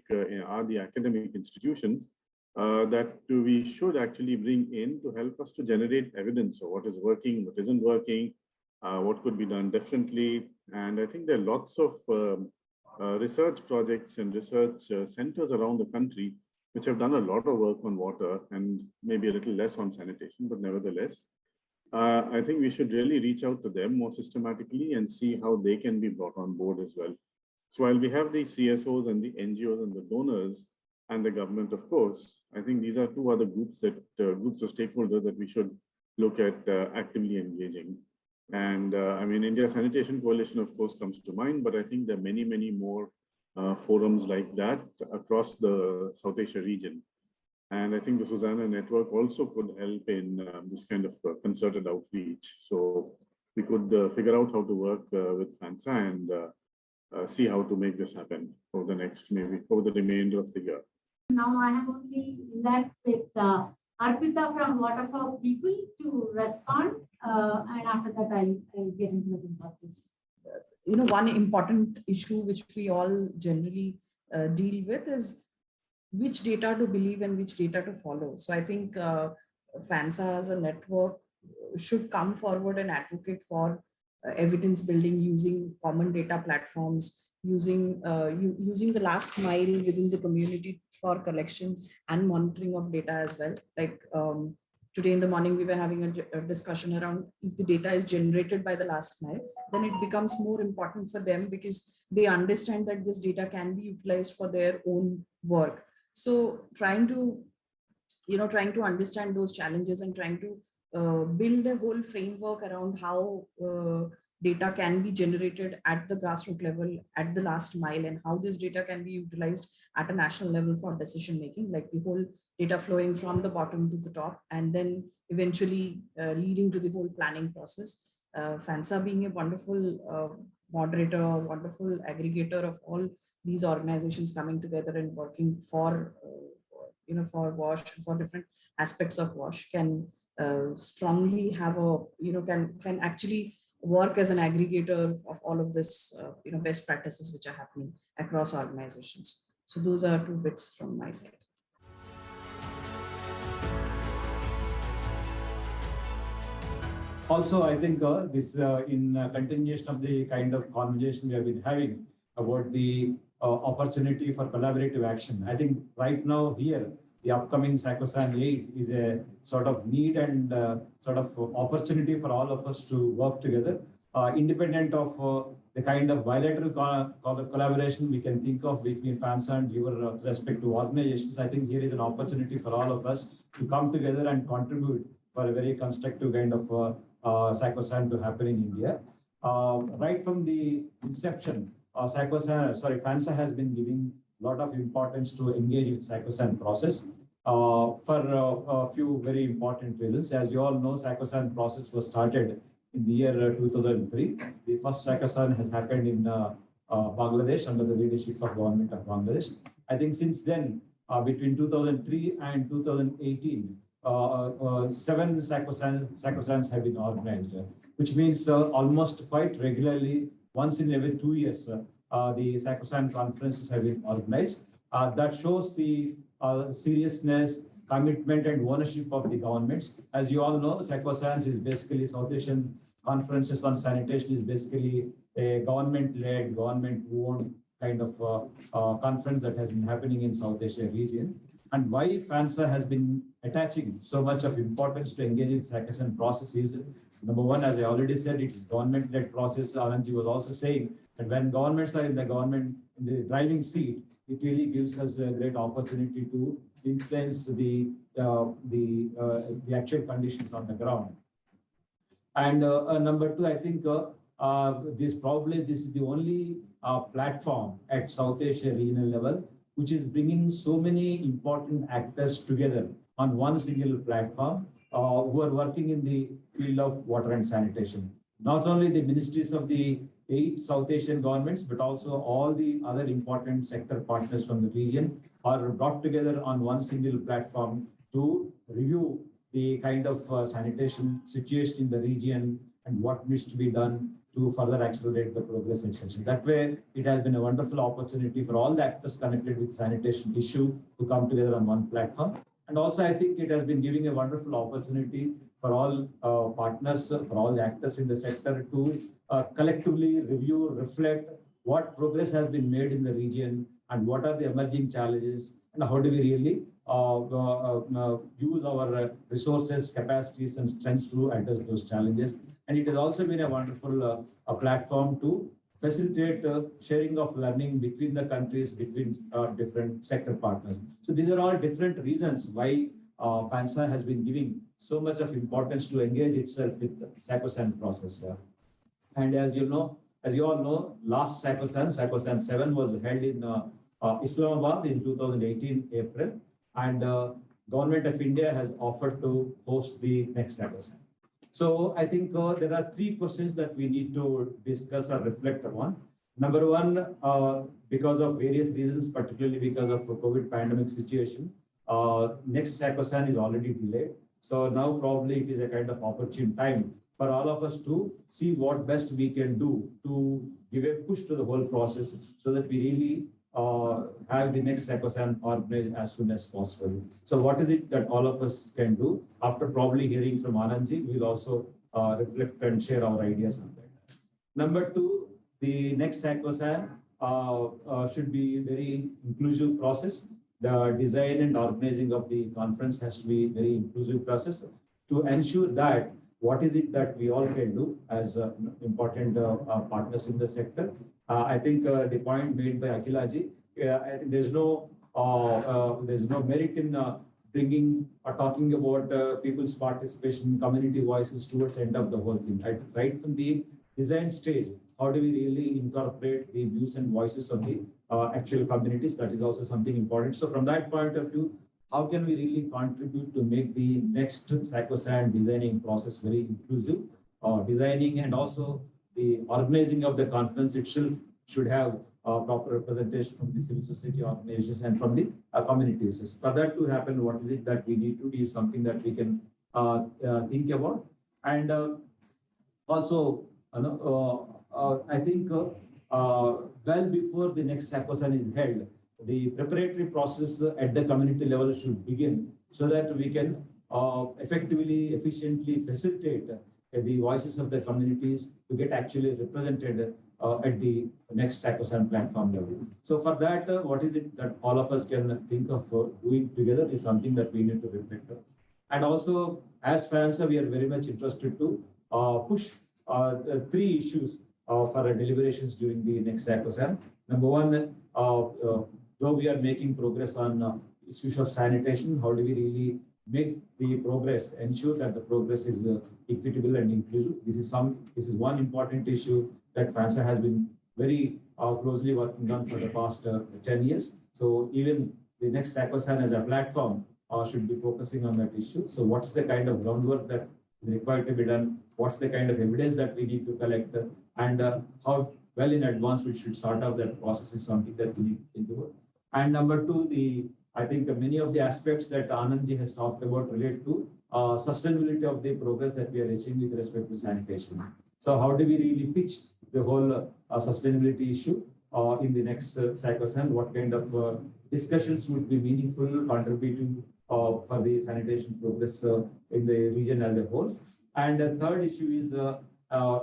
institutions that we should actually bring in to help us to generate evidence of what is working, what isn't working, what could be done differently. And I think there are lots of research projects and research centers around the country which have done a lot of work on water and maybe a little less on sanitation, but nevertheless, I think we should really reach out to them more systematically and see how they can be brought on board as well. So while we have the CSOs and the NGOs and the donors and the government, of course, I think these are two other groups that groups of stakeholders that we should look at actively engaging. And I mean, India Sanitation Coalition, of course, comes to mind, but I think there are many, many more forums like that across the South Asia region. And I think the Susanna network also could help in this kind of concerted outreach. So we could figure out how to work with FANSA and see how to make this happen over the next, maybe over the remainder of the year. Now I have only left with Arpita from Water for People to respond, and after that I'll get into the consultation. You know, one important issue which we all generally deal with is which data to believe and which data to follow. So I think FANSA as a network should come forward and advocate for evidence building using common data platforms, using the last mile within the community for collection and monitoring of data as well. Like today in the morning, we were having a discussion around if the data is generated by the last mile, then it becomes more important for them because they understand that this data can be utilized for their own work. So trying to understand those challenges and trying to build a whole framework around how data can be generated at the grassroots level, at the last mile, and how this data can be utilized at a national level for decision making, like the whole data flowing from the bottom to the top, and then eventually leading to the whole planning process. FANSA being a wonderful moderator, wonderful aggregator of all these organizations coming together and working for, for WASH, for different aspects of WASH, can strongly have a, can actually work as an aggregator of all of this, best practices which are happening across organizations. So those are two bits from my side. Also, I think this in continuation of the kind of conversation we have been having about the opportunity for collaborative action. I think right now here, the upcoming SACOSAN 8 is a sort of need and sort of opportunity for all of us to work together, independent of the kind of bilateral collaboration we can think of between FANSA and your respective organizations. I think here is an opportunity for all of us to come together and contribute for a very constructive kind of SACOSAN to happen in India. Right from the inception, FANSA has been giving a lot of importance to engage with SACOSAN process for a few very important reasons. As you all know, SACOSAN process was started in the year 2003. The first SACOSAN has happened in Bangladesh under the leadership of government of Bangladesh. I think since then, between 2003 and 2018, 7 SACOSANs have been organized, which means almost quite regularly, once in every 2 years, the SACOSAN conferences have been organized. That shows the seriousness, commitment, and ownership of the governments. As you all know, SACOSANs is basically South Asian Conferences on Sanitation is basically a government-led, government-owned kind of conference that has been happening in South Asia region. And why FANSA has been attaching so much of importance to engage in SACOSAN process is, number one, as I already said, it is government-led process. Anandji was also saying that when governments are in the driving seat, it really gives us a great opportunity to influence the actual conditions on the ground. And number two, I think this is the only platform at South Asia regional level which is bringing so many important actors together on one single platform who are working in the field of water and sanitation. Not only the ministries of the 8 South Asian governments, but also all the other important sector partners from the region are brought together on one single platform to review the kind of sanitation situation in the region and what needs to be done to further accelerate the progress, etc. That way, it has been a wonderful opportunity for all the actors connected with sanitation issue to come together on one platform. And also, I think it has been giving a wonderful opportunity for all partners, for all the actors in the sector to collectively review, reflect what progress has been made in the region and what are the emerging challenges and how do we really use our resources, capacities, and strengths to address those challenges. And it has also been a wonderful platform to facilitate sharing of learning between the countries, between different sector partners. So these are all different reasons why FANSA has been giving so much of importance to engage itself with the SACOSAN process. And as you know, as you all know, last SACOSAN 7 was held in Islamabad in 2018 April, and Government of India has offered to host the next SACOSAN. So I think there are three questions that we need to discuss or reflect upon. Number one, because of various reasons, particularly because of the COVID pandemic situation, next SACOSAN is already delayed. So now probably it is a kind of opportune time for all of us to see what best we can do to give a push to the whole process so that we really have the next SACOSAN organized as soon as possible. So what is it that all of us can do? After probably hearing from Anandji, we'll also reflect and share our ideas on that. Number two, the next SACOSAN should be a very inclusive process. The design and organizing of the conference has to be a very inclusive process to ensure that what is it that we all can do as important partners in the sector. I think the point made by Akhilaji, I think there's no merit in bringing or talking about people's participation, community voices towards the end of the whole thing. Right from the design stage, how do we really incorporate the views and voices of the actual communities? That is also something important. So from that point of view, how can we really contribute to make the next SACOSAN designing process very inclusive? Designing and also the organizing of the conference itself should have proper representation from the civil society organizations and from the communities. For that to happen, what is it that we need to do is something that we can think about. And also, I think well before the next SACOSAN is held, the preparatory process at the community level should begin so that we can effectively, efficiently facilitate the voices of the communities to get actually represented at the next SACOSAN platform level. So for that, what is it that all of us can think of doing together is something that we need to reflect on. And also, as FANSA, we are very much interested to push three issues for our deliberations during the next SACOSAN. Number one, though we are making progress on issues of sanitation, how do we really make the progress, ensure that the progress is equitable and inclusive? This is one important issue that FANSA has been very closely working on for the past 10 years. So even the next SACOSAN as a platform should be focusing on that issue. So what's the kind of groundwork that is required to be done? What's the kind of evidence that we need to collect? And how well in advance we should start off that process is something that we need to think about. And number two, I think many of the aspects that Anandji has talked about relate to sustainability of the progress that we are achieving with respect to sanitation. So how do we really pitch the whole sustainability issue in the next SACOSAN? What kind of discussions would be meaningful, contributing for the sanitation progress in the region as a whole? And the third issue is,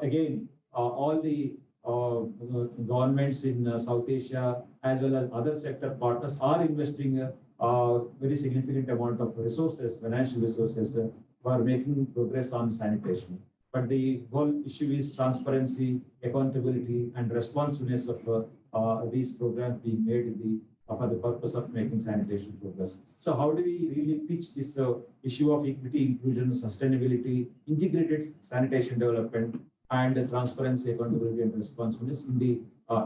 again, all the governments in South Asia, as well as other sector partners, are investing a very significant amount of resources, financial resources, for making progress on sanitation. But the whole issue is transparency, accountability, and responsiveness of these programs being made for the purpose of making sanitation progress. So how do we really pitch this issue of equity, inclusion, sustainability, integrated sanitation development, and transparency, accountability, and responsiveness in the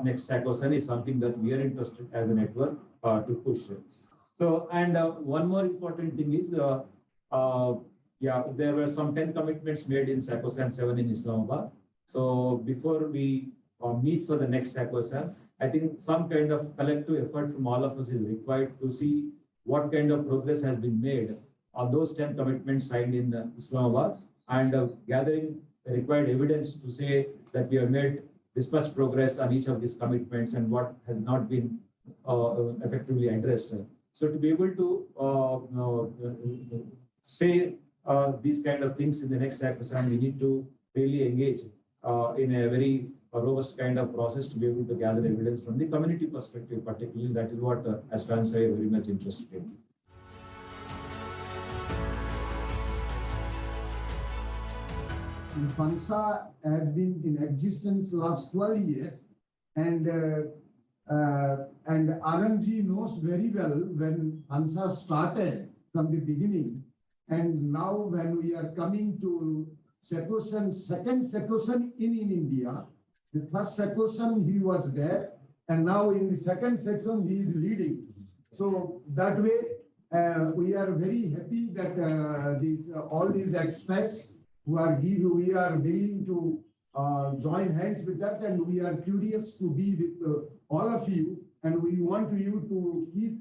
next SACOSAN is something that we are interested as a network to push. So, and one more important thing is, there were some 10 commitments made in SACOSAN 7 in Islamabad. So before we meet for the next SACOSAN, I think some kind of collective effort from all of us is required to see what kind of progress has been made those 10 commitments signed in Islamabad, and gathering the required evidence to say that we have made this much progress on each of these commitments and what has not been effectively addressed. So to be able to say these kind of things in the next SACOSAN, we need to really engage in a very robust kind of process to be able to gather evidence from the community perspective, particularly. That is what as FANSA are very much interested in. FANSA has been in existence last 12 years, and RMG knows very well when FANSA started from the beginning, and now when we are coming to SACOSAN, second SACOSAN in India. The first SACOSAN he was there, and now in the second section he is leading. So that way we are very happy that all these experts we are willing to join hands with that, and we are curious to be with all of you, and we want you to keep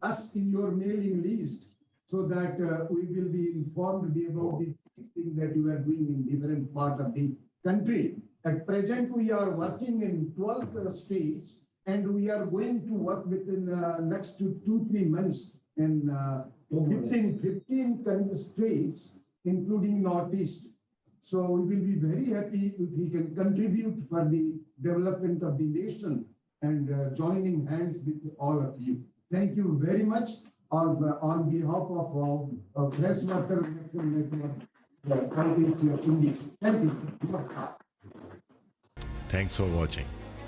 us in your mailing list so that we will be informed about the thing that you are doing in different part of the country. At present, we are working in 12 states, and we are going to work within next 2-3 months in 15 states, including Northeast. So we will be very happy if we can contribute for the development of the nation and joining hands with all of you. Thank you very much on behalf of Freshwater Network. Thank you. Thanks for watching.